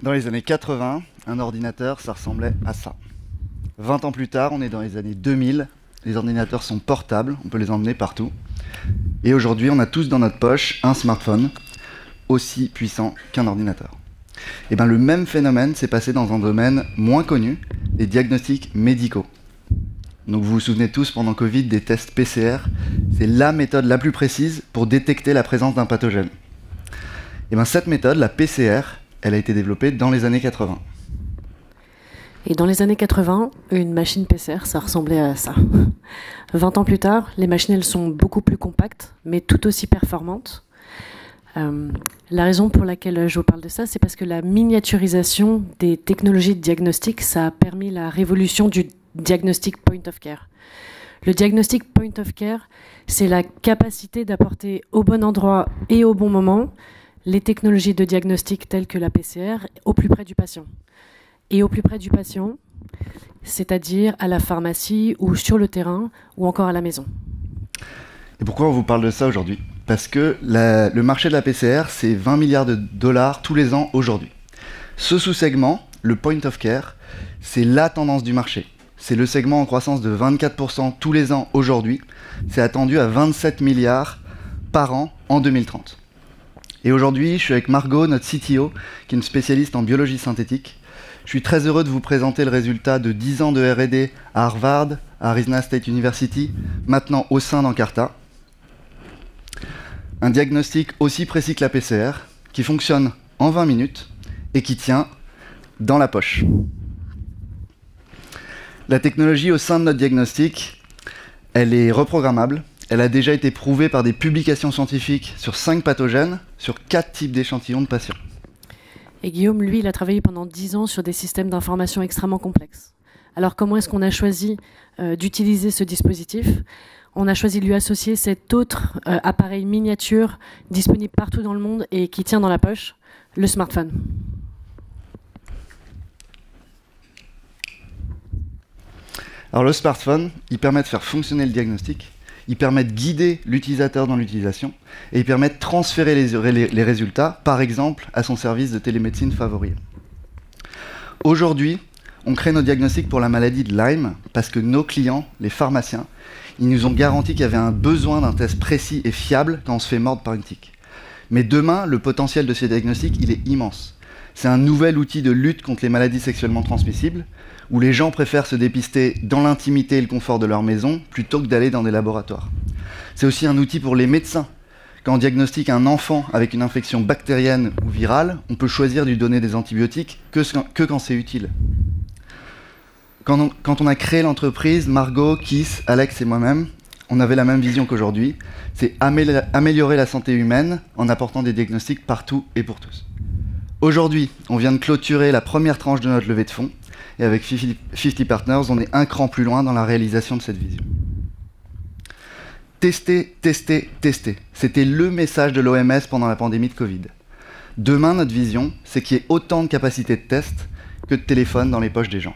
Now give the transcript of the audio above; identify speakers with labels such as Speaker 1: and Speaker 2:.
Speaker 1: Dans les années 80, un ordinateur, ça ressemblait à ça. 20 ans plus tard, on est dans les années 2000, les ordinateurs sont portables, on peut les emmener partout. Et aujourd'hui, on a tous dans notre poche un smartphone aussi puissant qu'un ordinateur. Et bien, le même phénomène s'est passé dans un domaine moins connu, les diagnostics médicaux. Donc vous vous souvenez tous pendant Covid des tests PCR, c'est la méthode la plus précise pour détecter la présence d'un pathogène. Et bien cette méthode, la PCR, elle a été développée dans les années 80.
Speaker 2: Et dans les années 80, une machine PCR, ça ressemblait à ça. 20 ans plus tard, les machines, elles sont beaucoup plus compactes, mais tout aussi performantes. La raison pour laquelle je vous parle de ça, c'est parce que la miniaturisation des technologies de diagnostic, ça a permis la révolution du diagnostic point of care. Le diagnostic point of care, c'est la capacité d'apporter au bon endroit et au bon moment les technologies de diagnostic telles que la PCR au plus près du patient. Et au plus près du patient, c'est-à-dire à la pharmacie ou sur le terrain ou encore à la maison.
Speaker 1: Et pourquoi on vous parle de ça aujourd'hui ? Parce que le marché de la PCR, c'est 20 milliards de dollars tous les ans aujourd'hui. Ce sous-segment, le point of care, c'est la tendance du marché. C'est le segment en croissance de 24% tous les ans aujourd'hui. C'est attendu à 27 milliards par an en 2030. Et aujourd'hui, je suis avec Margot, notre CTO, qui est une spécialiste en biologie synthétique. Je suis très heureux de vous présenter le résultat de 10 ans de R&D à Harvard, à Arizona State University, maintenant au sein d'Encarta. Un diagnostic aussi précis que la PCR, qui fonctionne en 20 minutes et qui tient dans la poche. La technologie au sein de notre diagnostic, elle est reprogrammable. Elle a déjà été prouvée par des publications scientifiques sur 5 pathogènes, sur 4 types d'échantillons de patients.
Speaker 2: Et Guillaume, lui, il a travaillé pendant 10 ans sur des systèmes d'information extrêmement complexes. Alors comment est-ce qu'on a choisi d'utiliser ce dispositif ? On a choisi de lui associer cet autre appareil miniature disponible partout dans le monde et qui tient dans la poche, le smartphone.
Speaker 1: Alors le smartphone, il permet de faire fonctionner le diagnostic, il permet de guider l'utilisateur dans l'utilisation et il permet de transférer les résultats, par exemple, à son service de télémédecine favori. Aujourd'hui, on crée nos diagnostics pour la maladie de Lyme parce que nos clients, les pharmaciens, ils nous ont garanti qu'il y avait un besoin d'un test précis et fiable quand on se fait mordre par une tique. Mais demain, le potentiel de ces diagnostics, il est immense. C'est un nouvel outil de lutte contre les maladies sexuellement transmissibles, où les gens préfèrent se dépister dans l'intimité et le confort de leur maison, plutôt que d'aller dans des laboratoires. C'est aussi un outil pour les médecins. Quand on diagnostique un enfant avec une infection bactérienne ou virale, on peut choisir de lui donner des antibiotiques que quand c'est utile. Quand on a créé l'entreprise, Margot, Keith, Alex et moi-même, on avait la même vision qu'aujourd'hui, c'est améliorer la santé humaine en apportant des diagnostics partout et pour tous. Aujourd'hui, on vient de clôturer la première tranche de notre levée de fonds, et avec 50 Partners, on est un cran plus loin dans la réalisation de cette vision. Tester, tester, tester. C'était le message de l'OMS pendant la pandémie de Covid. Demain, notre vision, c'est qu'il y ait autant de capacités de test que de téléphones dans les poches des gens.